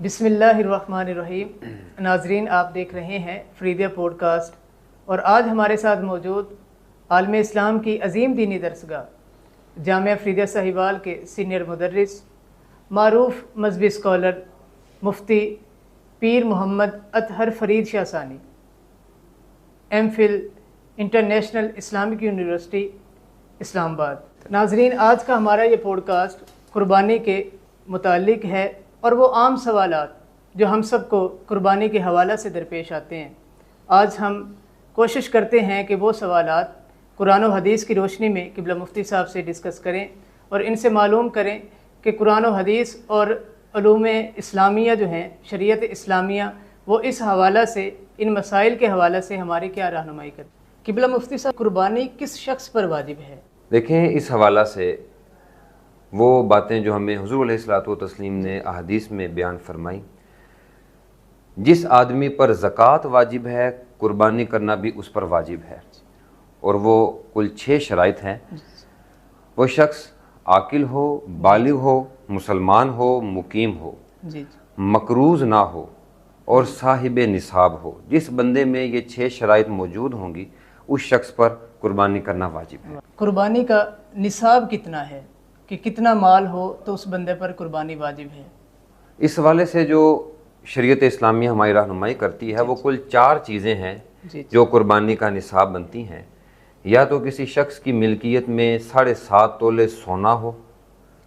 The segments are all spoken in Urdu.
بسم اللہ الرحمن الرحیم۔ ناظرین، آپ دیکھ رہے ہیں فریدیہ پوڈ کاسٹ، اور آج ہمارے ساتھ موجود عالم اسلام کی عظیم دینی درسگاہ جامعہ فریدیہ ساہیوال کے سینئر مدرس، معروف مذہبی اسکالر، مفتی پیر محمد اطہر Farid Shah Sani, M Phil International Islamic University Islamabad. ناظرین، آج کا ہمارا یہ پوڈ کاسٹ قربانی کے متعلق ہے، اور وہ عام سوالات جو ہم سب کو قربانی کے حوالے سے درپیش آتے ہیں۔ آج ہم کوشش کرتے ہیں کہ وہ سوالات قرآن و حدیث کی روشنی میں قبلہ مفتی صاحب سے ڈسکس کریں اور ان سے معلوم کریں کہ قرآن و حدیث اور علوم اسلامیہ جو ہیں، شریعت اسلامیہ، وہ اس حوالہ سے، ان مسائل کے حوالے سے ہماری کیا رہنمائی کرتے۔ قبلہ مفتی صاحب، قربانی کس شخص پر واجب ہے؟ دیکھیں، اس حوالہ سے وہ باتیں جو ہمیں حضور علیہ الصلوۃ والتسلیم نے احادیث میں بیان فرمائی، جس آدمی پر زکوٰۃ واجب ہے، قربانی کرنا بھی اس پر واجب ہے، اور وہ کل 6 شرائط ہیں۔ وہ شخص عاقل ہو، بالغ ہو، مسلمان ہو، مقیم ہو، مقروض نہ ہو اور صاحب نصاب ہو۔ جس بندے میں یہ 6 شرائط موجود ہوں گی، اس شخص پر قربانی کرنا واجب ہے۔ قربانی کا نصاب کتنا ہے کہ کتنا مال ہو تو اس بندے پر قربانی واجب ہے؟ اس حوالے سے جو شریعت اسلامیہ ہماری رہنمائی کرتی ہے، وہ کل 4 چیزیں ہیں جو قربانی کا نصاب بنتی ہیں۔ یا تو کسی شخص کی ملکیت میں 7.5 تولے سونا ہو،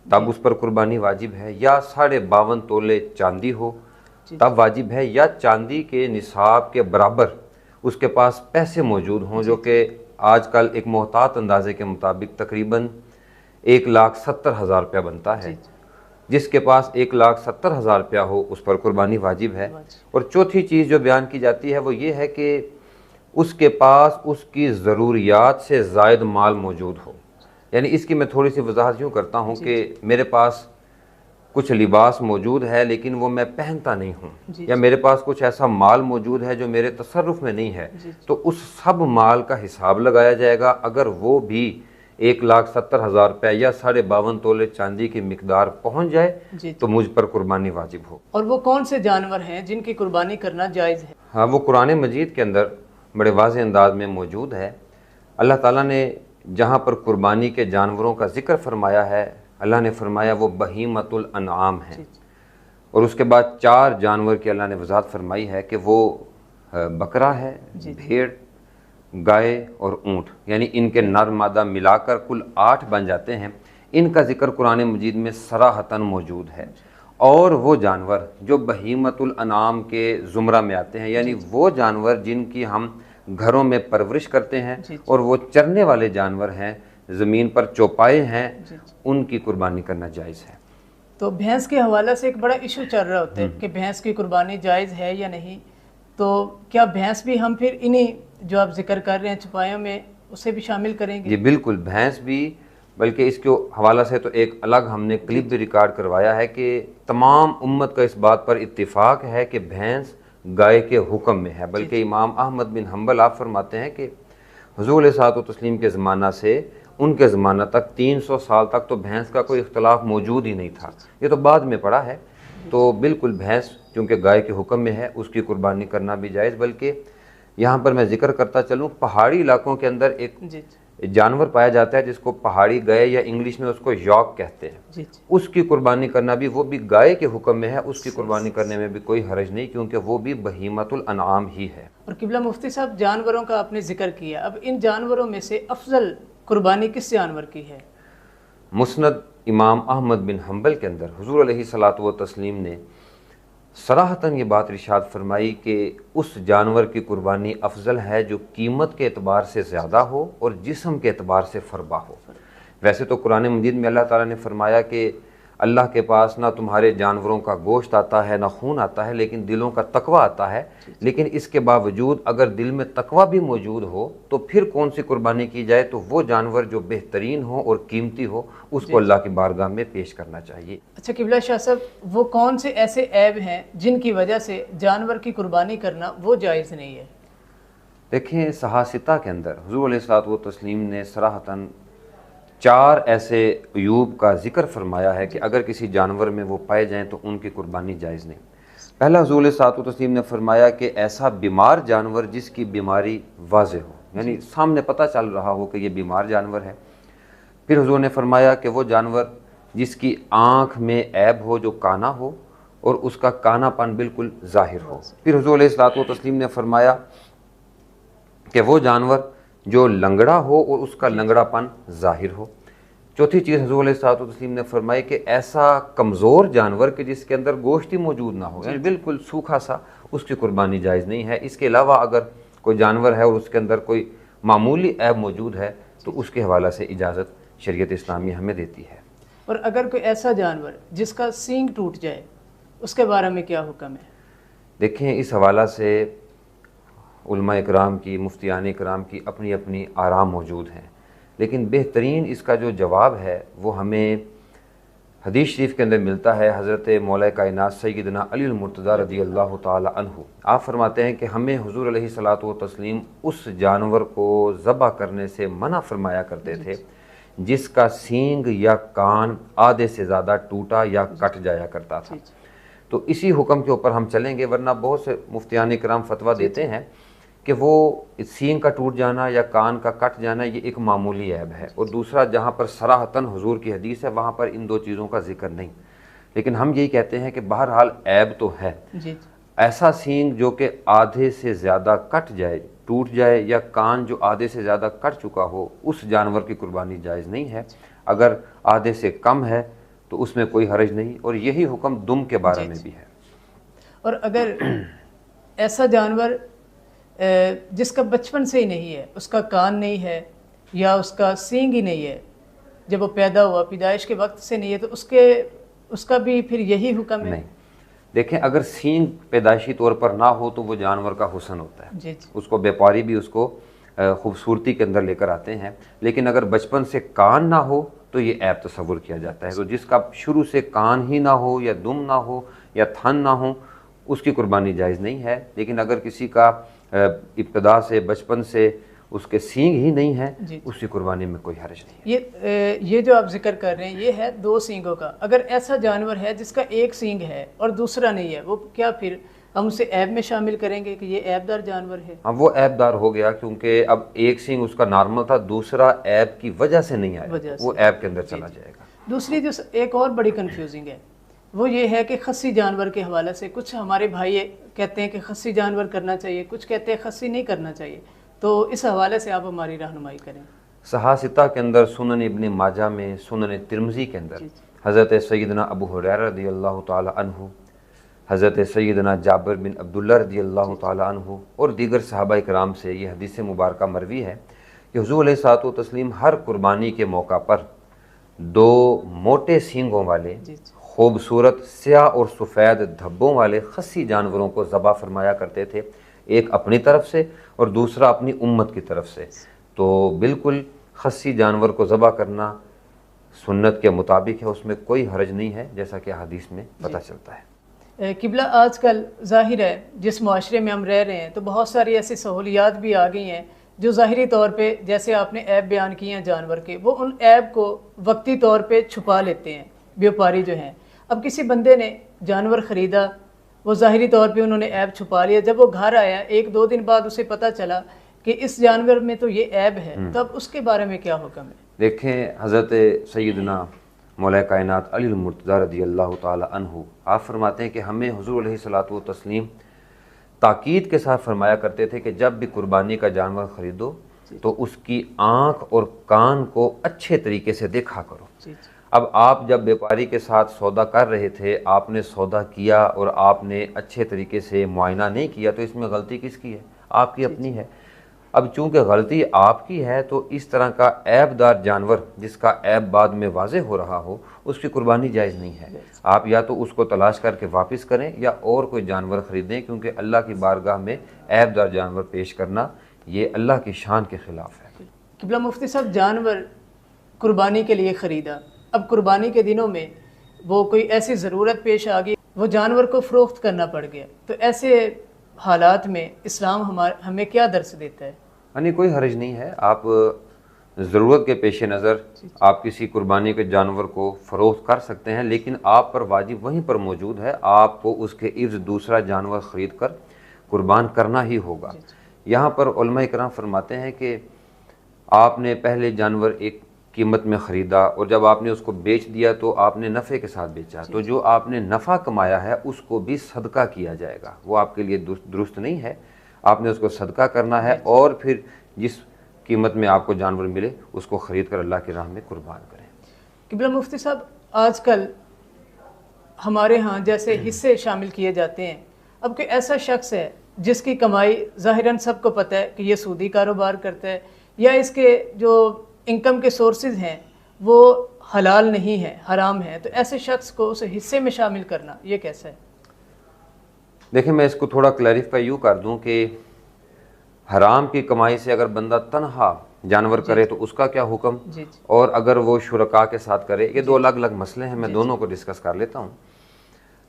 تب اس پر قربانی واجب ہے، یا 52.5 تولے چاندی ہو، تب واجب ہے، یا چاندی کے نصاب کے برابر اس کے پاس پیسے موجود ہوں، جو کہ آج کل ایک محتاط اندازے کے مطابق تقریباً 1,70,000 روپیہ بنتا ہے۔ جس کے پاس 1,70,000 روپیہ ہو، اس پر قربانی واجب ہے۔ اور چوتھی چیز جو بیان کی جاتی ہے وہ یہ ہے کہ اس کے پاس اس کی ضروریات سے زائد مال موجود ہو۔ یعنی اس کی میں تھوڑی سی وضاحت یوں کرتا ہوں کہ میرے پاس کچھ لباس موجود ہے لیکن وہ میں پہنتا نہیں ہوں، یا میرے پاس کچھ ایسا مال موجود ہے جو میرے تصرف میں نہیں ہے، تو اس سب مال کا حساب لگایا جائے گا۔ اگر وہ بھی 1,70,000 روپے یا 52.5 تولے چاندی کی مقدار پہنچ جائے تو مجھ پر قربانی واجب ہو۔ اور وہ کون سے جانور ہیں جن کی قربانی کرنا جائز ہے؟ ہاں، وہ قرآن مجید کے اندر بڑے واضح انداز میں موجود ہے۔ اللہ تعالیٰ نے جہاں پر قربانی کے جانوروں کا ذکر فرمایا ہے، اللہ نے فرمایا وہ بہیمۃ الانعام ہیں، اور اس کے بعد 4 جانور کی اللہ نے وضاحت فرمائی ہے کہ وہ بکرا ہے، بھیڑ، گائے اور اونٹ، یعنی ان کے نر مادہ ملا کر کل 8 بن جاتے ہیں۔ ان کا ذکر قرآن مجید میں صراحتاً موجود ہے۔ اور وہ جانور جو بہیمۃ الانعام کے زمرہ میں آتے ہیں، یعنی وہ جانور جن کی ہم گھروں میں پرورش کرتے ہیں اور وہ چرنے والے جانور ہیں، زمین پر چوپائے ہیں، ان کی قربانی کرنا جائز ہے۔ تو بھینس کے حوالے سے ایک بڑا ایشو چل رہا ہوتا ہے کہ بھینس کی قربانی جائز ہے یا نہیں، تو کیا بھینس بھی ہم پھر انہی جو آپ ذکر کر رہے ہیں چپایوں میں اسے بھی شامل کریں گے؟ جی بالکل، بھینس بھی، بلکہ اس کے حوالہ سے تو ایک الگ ہم نے کلپ بھی ریکارڈ کروایا ہے کہ تمام امت کا اس بات پر اتفاق ہے کہ بھینس گائے کے حکم میں ہے۔ بلکہ امام احمد بن حنبل آپ فرماتے ہیں کہ حضور علیہ الصلوۃ والتسلیم کے زمانہ سے ان کے زمانہ تک 300 سال تک تو بھینس کا کوئی اختلاف موجود ہی نہیں تھا، یہ تو بعد میں پڑا ہے۔ تو بالکل بھینس چونکہ گائے کے حکم میں ہے، اس کی قربانی کرنا بھی جائز۔ بلکہ یہاں پر میں ذکر کرتا چلوں، پہاڑی علاقوں کے اندر ایک جانور پایا جاتا ہے جس کو پہاڑی گائے، یا انگلش میں اس کو یاک کہتے ہیں، اس کی قربانی کرنا بھی، وہ بھی گائے کے حکم میں ہے، اس کی قربانی کرنے میں بھی کوئی حرج نہیں، کیونکہ وہ بھی بہیمۃ الانعام ہی ہے۔ اور قبلہ مفتی صاحب، جانوروں کا آپ نے ذکر کیا، اب ان جانوروں میں سے افضل قربانی کس جانور کی ہے؟ مسند امام احمد بن حنبل کے اندر حضور علیہ الصلوۃ والتسلیم نے صراحتاً یہ بات ارشاد فرمائی کہ اس جانور کی قربانی افضل ہے جو قیمت کے اعتبار سے زیادہ ہو اور جسم کے اعتبار سے فربا ہو۔ ویسے تو قرآن مجید میں اللہ تعالیٰ نے فرمایا کہ اللہ کے پاس نہ تمہارے جانوروں کا گوشت آتا ہے، نہ خون آتا ہے، لیکن دلوں کا تقویٰ آتا ہے۔ لیکن اس کے باوجود اگر دل میں تقویٰ بھی موجود ہو تو پھر کون سی قربانی کی جائے؟ تو وہ جانور جو بہترین ہو اور قیمتی ہو، اس کو اللہ کی بارگاہ میں پیش کرنا چاہیے۔ اچھا قبلہ شاہ صاحب، وہ کون سے ایسے عیب ہیں جن کی وجہ سے جانور کی قربانی کرنا وہ جائز نہیں ہے؟ دیکھیں، صحاح کے اندر حضور علیہ الصلوۃ والتسلیم نے صراحتاً 4 ایسے عیوب کا ذکر فرمایا ہے کہ اگر کسی جانور میں وہ پائے جائیں تو ان کی قربانی جائز نہیں۔ پہلا حضور علیہ الصلوۃ والتسلیم نے فرمایا کہ ایسا بیمار جانور جس کی بیماری واضح ہو، یعنی سامنے پتہ چل رہا ہو کہ یہ بیمار جانور ہے۔ پھر حضور نے فرمایا کہ وہ جانور جس کی آنکھ میں عیب ہو، جو کانا ہو اور اس کا کانا پن بالکل ظاہر ہو۔ پھر حضور علیہ الصلوۃ والتسلیم نے فرمایا کہ وہ جانور جو لنگڑا ہو اور اس کا لنگڑا پن ظاہر ہو۔ چوتھی چیز حضور علیہ الصلوۃ والتسلیم نے فرمائی کہ ایسا کمزور جانور کہ جس کے اندر گوشت ہی موجود نہ ہو، یعنی بالکل سوکھا سا، اس کی قربانی جائز نہیں ہے۔ اس کے علاوہ اگر کوئی جانور ہے اور اس کے اندر کوئی معمولی عیب موجود ہے تو اس کے حوالے سے اجازت شریعت اسلامی ہمیں دیتی ہے۔ اور اگر کوئی ایسا جانور جس کا سینگ ٹوٹ جائے، اس کے بارے میں کیا حکم ہے؟ دیکھیں، اس حوالہ سے علماء اکرام کی، مفتیان اکرام کی اپنی اپنی آراء موجود ہیں، لیکن بہترین اس کا جو جواب ہے وہ ہمیں حدیث شریف کے اندر ملتا ہے۔ حضرت مولا کائنات سیدنا علی المرتضیٰ رضی اللہ تعالی عنہ آپ فرماتے ہیں کہ ہمیں حضور علیہ الصلوۃ والتسلیم اس جانور کو ذبح کرنے سے منع فرمایا کرتے تھے جس کا سینگ یا کان آدھے سے زیادہ ٹوٹا یا کٹ جایا کرتا تھا۔ تو اسی حکم کے اوپر ہم چلیں گے، ورنہ بہت سے مفتیان اکرام فتویٰ دیتے ہیں کہ وہ سینگ کا ٹوٹ جانا یا کان کا کٹ جانا یہ ایک معمولی عیب ہے، اور دوسرا جہاں پر صراحتاً حضور کی حدیث ہے وہاں پر ان دو چیزوں کا ذکر نہیں۔ لیکن ہم یہی کہتے ہیں کہ بہرحال عیب تو ہے۔ ایسا سینگ جو کہ آدھے سے زیادہ کٹ جائے، ٹوٹ جائے، یا کان جو آدھے سے زیادہ کٹ چکا ہو، اس جانور کی قربانی جائز نہیں ہے۔ اگر آدھے سے کم ہے تو اس میں کوئی حرج نہیں، اور یہی حکم دم کے بارے میں بھی ہے۔ اور اگر ایسا جانور جس کا بچپن سے ہی نہیں ہے، اس کا کان نہیں ہے یا اس کا سینگ ہی نہیں ہے، جب وہ پیدا ہوا پیدائش کے وقت سے نہیں ہے، تو اس کا بھی پھر یہی حکم ہے؟ نہیں، دیکھیں، اگر سینگ پیدائشی طور پر نہ ہو تو وہ جانور کا حسن ہوتا ہے، اس کو بیپاری بھی اس کو خوبصورتی کے اندر لے کر آتے ہیں، لیکن اگر بچپن سے کان نہ ہو تو یہ عیب تصور کیا جاتا ہے۔ تو جس کا شروع سے کان ہی نہ ہو یا دم نہ ہو یا تھن نہ ہو، اس کی قربانی جائز نہیں ہے۔ لیکن اگر کسی کا ابتدا سے، بچپن سے اس کے سینگ ہی نہیں ہے، اس کی قربانی میں کوئی حرج نہیں ہے۔ یہ جو آپ ذکر کر رہے ہیں یہ ہے دو سینگوں کا۔ اگر ایسا جانور ہے جس کا ایک سینگ ہے اور دوسرا نہیں ہے، وہ کیا پھر ہم اسے عیب میں شامل کریں گے کہ یہ عیب دار جانور ہے؟ ہاں، وہ عیب دار ہو گیا، کیونکہ اب ایک سینگ اس کا نارمل تھا، دوسرا عیب کی وجہ سے نہیں آیا، وہ عیب کے اندر چلا جائے گا۔ دوسری جو ایک اور بڑی کنفیوزنگ ہے وہ یہ ہے کہ خصی جانور کے حوالے سے کچھ ہمارے بھائی کہتے ہیں کہ خصی جانور کرنا چاہیے، کچھ کہتے ہیں خصی نہیں کرنا چاہیے، تو اس حوالے سے آپ ہماری رہنمائی کریں۔ صحاح ستہ کے اندر، سنن ابن ماجہ میں، سنن ترمذی کے اندر حضرت سیدنا ابو ہریرہ رضی اللہ تعالی عنہ، حضرت سیدنا جابر بن عبداللہ رضی اللہ تعالی عنہ اور دیگر صحابہ اکرام سے یہ حدیث مبارکہ مروی ہے کہ حضور علیہ الصلوۃ والتسلیم ہر قربانی کے موقع پر دو موٹے سینگوں والے خوبصورت سیاہ اور سفید دھبوں والے خصی جانوروں کو ذبح فرمایا کرتے تھے، ایک اپنی طرف سے اور دوسرا اپنی امت کی طرف سے۔ تو بالکل خصی جانور کو ذبح کرنا سنت کے مطابق ہے، اس میں کوئی حرج نہیں ہے، جیسا کہ حدیث میں پتہ چلتا ہے۔ قبلہ، آج کل ظاہر ہے جس معاشرے میں ہم رہ رہے ہیں تو بہت ساری ایسی سہولیات بھی آ گئی ہیں جو ظاہری طور پہ، جیسے آپ نے عیب بیان کیے ہیں جانور کے، وہ ان عیب کو وقتی طور پہ چھپا لیتے ہیں بیوپاری جو ہیں۔ اب کسی بندے نے جانور خریدا، وہ ظاہری طور پہ انہوں نے عیب چھپا لیا، جب وہ گھر آیا ایک دو دن بعد اسے پتہ چلا کہ اس جانور میں تو یہ عیب ہے، تو اب اس کے بارے میں کیا حکم ہے؟ دیکھیں، حضرت سیدنا مولا کائنات علی المرتضیٰ رضی اللہ تعالی عنہ آپ فرماتے ہیں کہ ہمیں حضور علیہ الصلوۃ والتسلیم تاکید کے ساتھ فرمایا کرتے تھے کہ جب بھی قربانی کا جانور خریدو تو اس کی آنکھ اور کان کو اچھے طریقے سے دیکھا کرو۔ اب آپ جب بیپاری کے ساتھ سودا کر رہے تھے، آپ نے سودا کیا اور آپ نے اچھے طریقے سے معائنہ نہیں کیا، تو اس میں غلطی کس کی ہے؟ آپ کی اپنی ہے۔ اب چونکہ غلطی آپ کی ہے تو اس طرح کا عیب دار جانور جس کا عیب بعد میں واضح ہو رہا ہو، اس کی قربانی جائز نہیں ہے۔ آپ یا تو اس کو تلاش کر کے واپس کریں یا اور کوئی جانور خریدیں، کیونکہ اللہ کی بارگاہ میں عیب دار جانور پیش کرنا یہ اللہ کی شان کے خلاف ہے۔ قبلہ مفتی صاحب، جانور قربانی کے لیے خریدا، اب قربانی کے دنوں میں وہ کوئی ایسی ضرورت پیش آ گئی، وہ جانور کو فروخت کرنا پڑ گیا، تو ایسے حالات میں اسلام ہمیں کیا درس دیتا ہے؟ یعنی کوئی حرج نہیں ہے، آپ ضرورت کے پیش نظر آپ کسی قربانی کے جانور کو فروخت کر سکتے ہیں، لیکن آپ پر واجب وہیں پر موجود ہے، آپ کو اس کے عوض دوسرا جانور خرید کر قربان کرنا ہی ہوگا۔ یہاں پر علماء کرام فرماتے ہیں کہ آپ نے پہلے جانور ایک قیمت میں خریدا اور جب آپ نے اس کو بیچ دیا تو آپ نے نفع کے ساتھ بیچا، تو جو آپ نے نفع کمایا ہے اس کو بھی صدقہ کیا جائے گا، وہ آپ کے لیے درست نہیں ہے، آپ نے اس کو صدقہ کرنا ہے اور پھر جس قیمت میں آپ کو جانور ملے اس کو خرید کر اللہ کی راہ میں قربان کریں۔ قبلہ مفتی صاحب، آج کل ہمارے ہاں جیسے حصے شامل کیے جاتے ہیں، اب کوئی ایسا شخص ہے جس کی کمائی ظاہراً سب کو پتہ ہے کہ یہ سودی کاروبار کرتا ہے یا اس کے جو انکم کے سورسز ہیں وہ حلال نہیں ہیں، حرام ہیں، تو ایسے شخص کو اسے حصے میں شامل کرنا یہ کیسا ہے؟ دیکھیں میں اس کو تھوڑا کلیریفائی یوں کر دوں کہ حرام کی کمائی سے اگر بندہ تنہا جانور کرے تو اس کا کیا حکم، اور اگر وہ شرکاء کے ساتھ کرے، یہ دو الگ الگ مسئلے ہیں، میں دونوں کو ڈسکس کر لیتا ہوں۔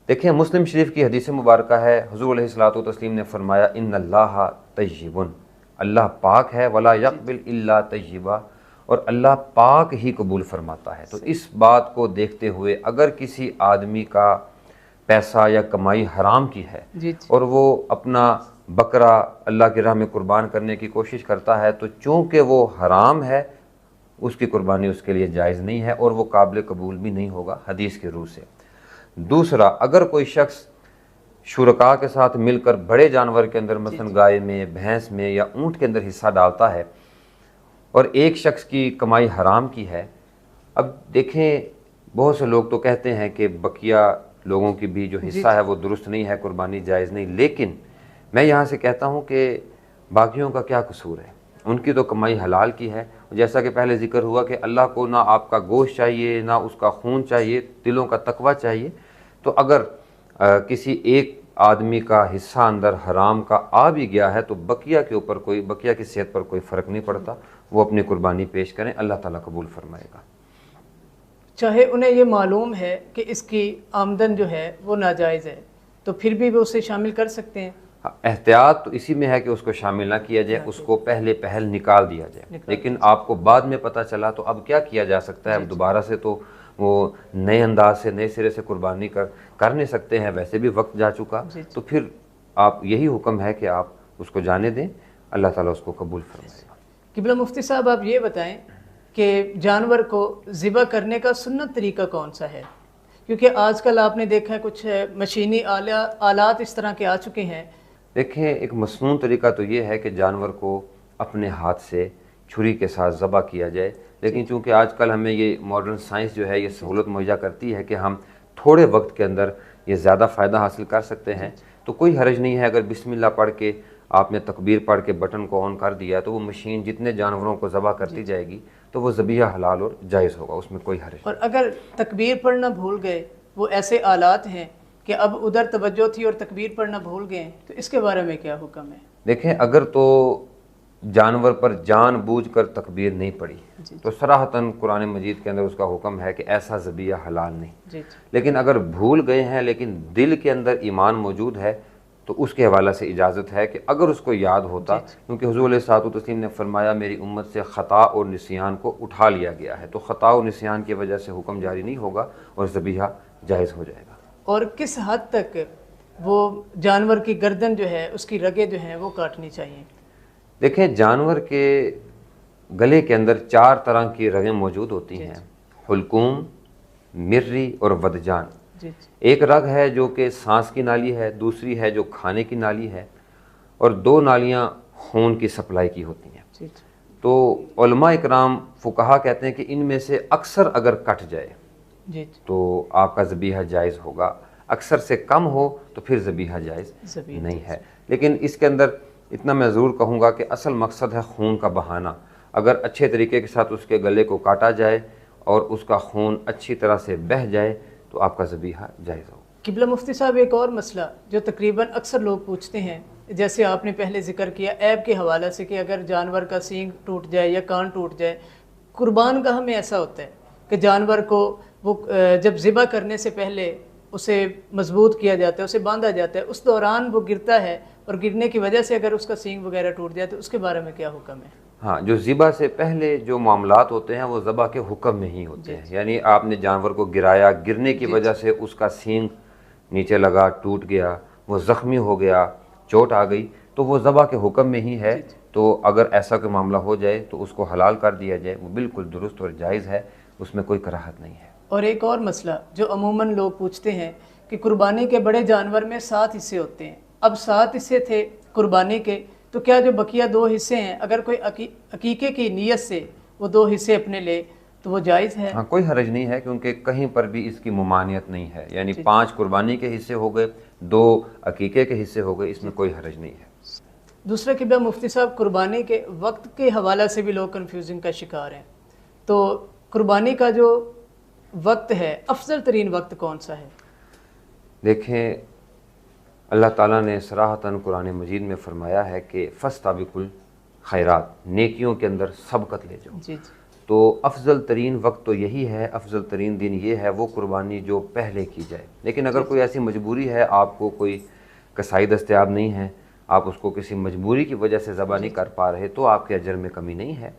دیکھیں مسلم شریف کی حدیث مبارکہ ہے، حضور علیہ الصلوۃ والتسلیم نے فرمایا ان اللہ طیب، اللہ پاک ہے، ولا یقبل الا طیبا، اور اللہ پاک ہی قبول فرماتا ہے۔ تو اس بات کو دیکھتے ہوئے اگر کسی آدمی کا پیسہ یا کمائی حرام کی ہے اور وہ اپنا بکرا اللہ کی راہ میں قربان کرنے کی کوشش کرتا ہے تو چونکہ وہ حرام ہے اس کی قربانی اس کے لیے جائز نہیں ہے اور وہ قابل قبول بھی نہیں ہوگا حدیث کے روح سے۔ دوسرا، اگر کوئی شخص شرکاء کے ساتھ مل کر بڑے جانور کے اندر مثلا گائے میں، بھینس میں یا اونٹ کے اندر حصہ ڈالتا ہے اور ایک شخص کی کمائی حرام کی ہے، اب دیکھیں بہت سے لوگ تو کہتے ہیں کہ بقیہ لوگوں کی بھی جو حصہ ہے وہ درست نہیں ہے، قربانی جائز نہیں، لیکن میں یہاں سے کہتا ہوں کہ باقیوں کا کیا قصور ہے، ان کی تو کمائی حلال کی ہے، جیسا کہ پہلے ذکر ہوا کہ اللہ کو نہ آپ کا گوشت چاہیے نہ اس کا خون چاہیے، دلوں کا تقوی چاہیے، تو اگر کسی ایک آدمی کا حصہ اندر حرام کا آ بھی گیا ہے تو بقیہ کے اوپر کوئی، بقیہ کی صحت پر کوئی فرق نہیں پڑتا، وہ اپنی قربانی پیش کریں، اللہ تعالیٰ قبول فرمائے گا۔ چاہے انہیں یہ معلوم ہے کہ اس کی آمدن جو ہے وہ ناجائز ہے تو پھر بھی وہ اسے شامل کر سکتے ہیں؟ احتیاط تو اسی میں ہے کہ اس کو شامل نہ کیا جائے، اس کو پہلے پہل نکال دیا جائے، لیکن آپ کو بعد میں پتہ چلا تو اب کیا کیا جا سکتا ہے، اب دوبارہ سے تو وہ نئے انداز سے نئے سرے سے قربانی کر نہیں سکتے ہیں، ویسے بھی وقت جا چکا، تو پھر آپ یہی حکم ہے کہ آپ اس کو جانے دیں، اللہ تعالیٰ اس کو قبول فرمائے گا۔ قبلہ مفتی صاحب آپ یہ بتائیں کہ جانور کو ذبح کرنے کا سنت طریقہ کون سا ہے؟ کیونکہ آج کل آپ نے دیکھا ہے کچھ مشینی آلات اس طرح کے آ چکے ہیں۔ دیکھیں ایک مسنون طریقہ تو یہ ہے کہ جانور کو اپنے ہاتھ سے چھری کے ساتھ ذبح کیا جائے، لیکن چونکہ آج کل ہمیں یہ ماڈرن سائنس جو ہے یہ سہولت مہیا کرتی ہے کہ ہم تھوڑے وقت کے اندر یہ زیادہ فائدہ حاصل کر سکتے ہیں، تو کوئی حرج نہیں ہے اگر بسم اللہ پڑھ کے آپ نے تکبیر پڑھ کے بٹن کو آن کر دیا تو وہ مشین جتنے جانوروں کو ذبح کرتی جائے گی تو وہ ذبیحہ حلال اور جائز ہوگا، اس میں کوئی حرج نہیں۔ اور اگر تکبیر پڑھنا بھول گئے، وہ ایسے آلات ہیں کہ اب ادھر توجہ تھی اور تکبیر پڑھنا بھول گئے، تو اس کے بارے میں کیا حکم ہے؟ دیکھیں اگر تو جانور پر جان بوجھ کر تکبیر نہیں پڑی تو صراحتاً قرآن مجید کے اندر اس کا حکم ہے کہ ایسا ذبیحہ حلال نہیں، لیکن اگر بھول گئے ہیں لیکن دل کے اندر ایمان موجود ہے تو اس کے حوالے سے اجازت ہے کہ اگر اس کو یاد ہوتا، کیونکہ حضور علیہ الصلوۃ والتسلیم نے فرمایا میری امت سے خطا اور نسیان کو اٹھا لیا گیا ہے، تو خطا اور نسیان کی وجہ سے حکم جاری نہیں ہوگا اور ذبیحہ جائز ہو جائے گا۔ اور کس حد تک وہ جانور کی گردن جو ہے اس کی رگیں جو ہیں وہ کاٹنی چاہیے؟ دیکھیں جانور کے گلے کے اندر 4 طرح کی رگیں موجود ہوتی ہیں، حلقوم، مری اور ودجان۔ ایک رگ ہے جو کہ سانس کی نالی ہے، دوسری ہے جو کھانے کی نالی ہے، اور 2 نالیاں خون کی سپلائی کی ہوتی ہیں۔ تو علماء اکرام فقہا کہتے ہیں کہ ان میں سے اکثر اگر کٹ جائے تو آپ کا ذبیحہ جائز ہوگا، اکثر سے کم ہو تو پھر ذبیحہ جائز نہیں ہے۔ لیکن اس کے اندر اتنا میں ضرور کہوں گا کہ اصل مقصد ہے خون کا بہانا، اگر اچھے طریقے کے ساتھ اس کے گلے کو کاٹا جائے اور اس کا خون اچھی طرح سے بہہ جائے تو آپ کا ذبیحہ جائز ہو۔ قبلہ مفتی صاحب ایک اور مسئلہ جو تقریباً اکثر لوگ پوچھتے ہیں، جیسے آپ نے پہلے ذکر کیا عیب کے حوالے سے کہ اگر جانور کا سینگ ٹوٹ جائے یا کان ٹوٹ جائے، قربان گاہ میں ایسا ہوتا ہے کہ جانور کو وہ جب ذبح کرنے سے پہلے اسے مضبوط کیا جاتا ہے، اسے باندھا جاتا ہے، اس دوران وہ گرتا ہے اور گرنے کی وجہ سے اگر اس کا سینگ وغیرہ ٹوٹ جائے تو اس کے بارے میں کیا حکم ہے؟ ہاں، جو ذبح سے پہلے جو معاملات ہوتے ہیں وہ ذبح کے حکم میں ہی ہوتے ہیں. یعنی آپ نے جانور کو گرایا، گرنے کی وجہ سے اس کا سینگ نیچے لگا، ٹوٹ گیا، وہ زخمی ہو گیا، چوٹ آ گئی، تو وہ ذبح کے حکم میں ہی ہے. تو اگر ایسا کوئی معاملہ ہو جائے تو اس کو حلال کر دیا جائے، وہ بالکل درست اور جائز ہے، اس میں کوئی کراہت نہیں ہے. اور ایک اور مسئلہ جو عموماً لوگ پوچھتے ہیں کہ قربانی کے بڑے جانور میں 7 حصے ہوتے ہیں، اب 7 حصے تھے قربانی کے، تو کیا جو بقیہ 2 حصے ہیں اگر کوئی عقیقے کی نیت سے وہ 2 حصے اپنے لے تو وہ جائز ہے؟ ہاں، کوئی حرج نہیں ہے، کیونکہ کہیں پر بھی اس کی ممانعت نہیں ہے. یعنی 5 قربانی کے حصے ہو گئے، 2 عقیقے کے حصے ہو گئے، اس میں کوئی حرج نہیں ہے. دوسرا قبلہ مفتی صاحب، قربانی کے وقت کے حوالہ سے بھی لوگ کنفیوژنگ کا شکار ہیں. تو قربانی کا جو وقت ہے، افضل ترین وقت کون سا ہے؟ دیکھیں، اللہ تعالیٰ نے صراحتاً قرآن مجید میں فرمایا ہے کہ فاستبقوا الخیرات، نیکیوں کے اندر سبقت لے جاؤ. جی. تو افضل ترین وقت تو یہی ہے، افضل ترین دن یہ ہے وہ قربانی جو پہلے کی جائے. لیکن اگر کوئی ایسی مجبوری ہے، آپ کو کوئی کسائی دستیاب نہیں ہے، آپ اس کو کسی مجبوری کی وجہ سے ذبح نہیں کر پا رہے، تو آپ کے اجر میں کمی نہیں ہے.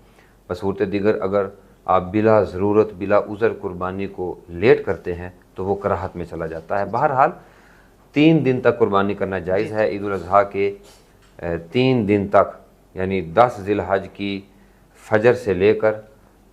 بصورت دیگر اگر آپ بلا ضرورت بلا عذر قربانی کو لیٹ کرتے ہیں تو وہ کراہت میں چلا جاتا ہے. بہرحال 3 دن تک قربانی کرنا جائز ہے. عید الاضحیٰ کے 3 دن تک، یعنی 10 ذی الحج کی فجر سے لے کر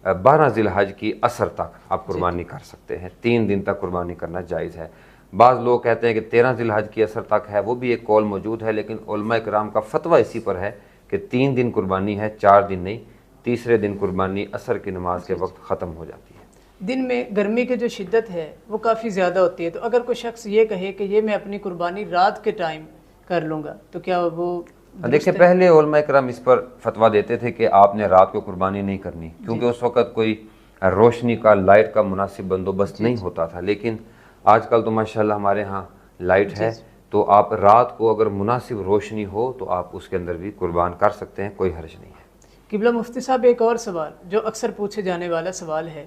12 ذی الحج کی عصر تک آپ قربانی کر سکتے ہیں. 3 دن تک قربانی کرنا جائز ہے. بعض لوگ کہتے ہیں کہ 13 ذی الحج کی عصر تک ہے، وہ بھی ایک قول موجود ہے، لیکن علماء کرام کا فتویٰ اسی پر ہے کہ 3 دن قربانی ہے، 4 دن نہیں. تیسرے دن قربانی عصر کی نماز کے وقت ختم ہو جاتی ہے. دن میں گرمی کی جو شدت ہے وہ کافی زیادہ ہوتی ہے، تو اگر کوئی شخص یہ کہے کہ یہ میں اپنی قربانی رات کے ٹائم کر لوں گا تو کیا وہ؟ دیکھیں، پہلے علماء کرام اس پر فتویٰ دیتے تھے کہ آپ نے رات کو قربانی نہیں کرنی، کیونکہ اس وقت کوئی روشنی کا، لائٹ کا مناسب بندوبست نہیں ہوتا تھا. لیکن آج کل تو ماشاءاللہ ہمارے ہاں لائٹ ہے، تو آپ رات کو اگر مناسب روشنی ہو تو آپ اس کے اندر بھی قربان کر سکتے ہیں، کوئی حرج نہیں ہے. قبلہ مفتی صاحب، ایک اور سوال جو اکثر پوچھے جانے والا سوال ہے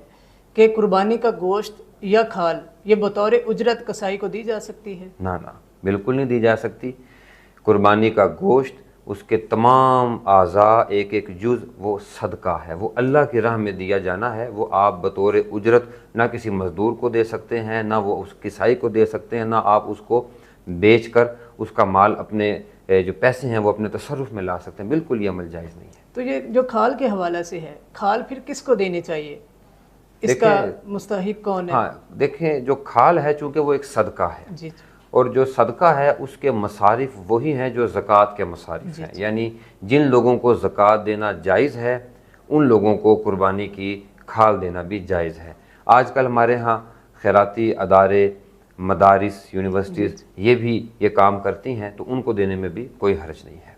کہ قربانی کا گوشت یا کھال یہ بطور اجرت کسائی کو دی جا سکتی ہے؟ نہ، بالکل نہیں دی جا سکتی. قربانی کا گوشت، اس کے تمام اعضاء، ایک ایک جز، وہ صدقہ ہے، وہ اللہ کی راہ میں دیا جانا ہے. وہ آپ بطور اجرت نہ کسی مزدور کو دے سکتے ہیں، نہ وہ اس کسائی کو دے سکتے ہیں، نہ آپ اس کو بیچ کر اس کا مال، اپنے جو پیسے ہیں وہ اپنے تصرف میں لا سکتے ہیں. بالکل یہ عمل جائز نہیں ہے. تو یہ جو کھال کے حوالہ سے ہے، کھال پھر کس کو دینی چاہیے؟ اس کا مستحق کون ہے؟ ہاں، دیکھیں، جو کھال ہے چونکہ وہ ایک صدقہ ہے، جی. اور جو صدقہ ہے اس کے مصارف وہی ہیں جو زکوٰۃ کے مصارف ہیں. یعنی جن لوگوں کو زکوٰۃ دینا جائز ہے ان لوگوں کو قربانی کی کھال دینا بھی جائز ہے. آج کل ہمارے ہاں خیراتی ادارے، مدارس، یونیورسٹیز یہ بھی یہ کام کرتی ہیں، تو ان کو دینے میں بھی کوئی حرج نہیں ہے.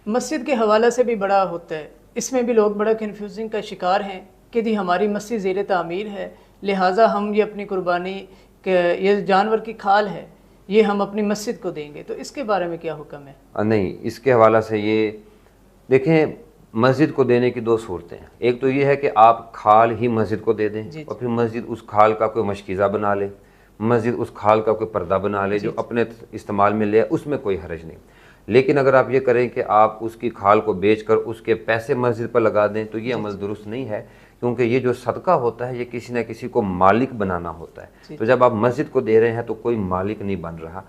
مسجد کے حوالہ سے بھی بڑا ہوتا ہے، اس میں بھی لوگ بڑا کنفیوزنگ کا شکار ہیں کہ جی ہماری مسجد زیر تعمیر ہے، لہٰذا ہم یہ اپنی قربانی کہ یہ جانور کی کھال ہے یہ ہم اپنی مسجد کو دیں گے، تو اس کے بارے میں کیا حکم ہے؟ نہیں، اس کے حوالہ سے یہ دیکھیں، مسجد کو دینے کی 2 صورتیں ہیں. ایک تو یہ ہے کہ آپ کھال ہی مسجد کو دے دیں، اور پھر مسجد اس کھال کا کوئی مشکیزہ بنا لے، مسجد اس کھال کا کوئی پردہ بنا لے جو اپنے استعمال میں لے، اس میں کوئی حرج نہیں. لیکن اگر آپ یہ کریں کہ آپ اس کی کھال کو بیچ کر اس کے پیسے مسجد پر لگا دیں تو یہ عمل درست نہیں ہے، کیونکہ یہ جو صدقہ ہوتا ہے یہ کسی نہ کسی کو مالک بنانا ہوتا ہے. تو جب آپ مسجد کو دے رہے ہیں تو کوئی مالک نہیں بن رہا،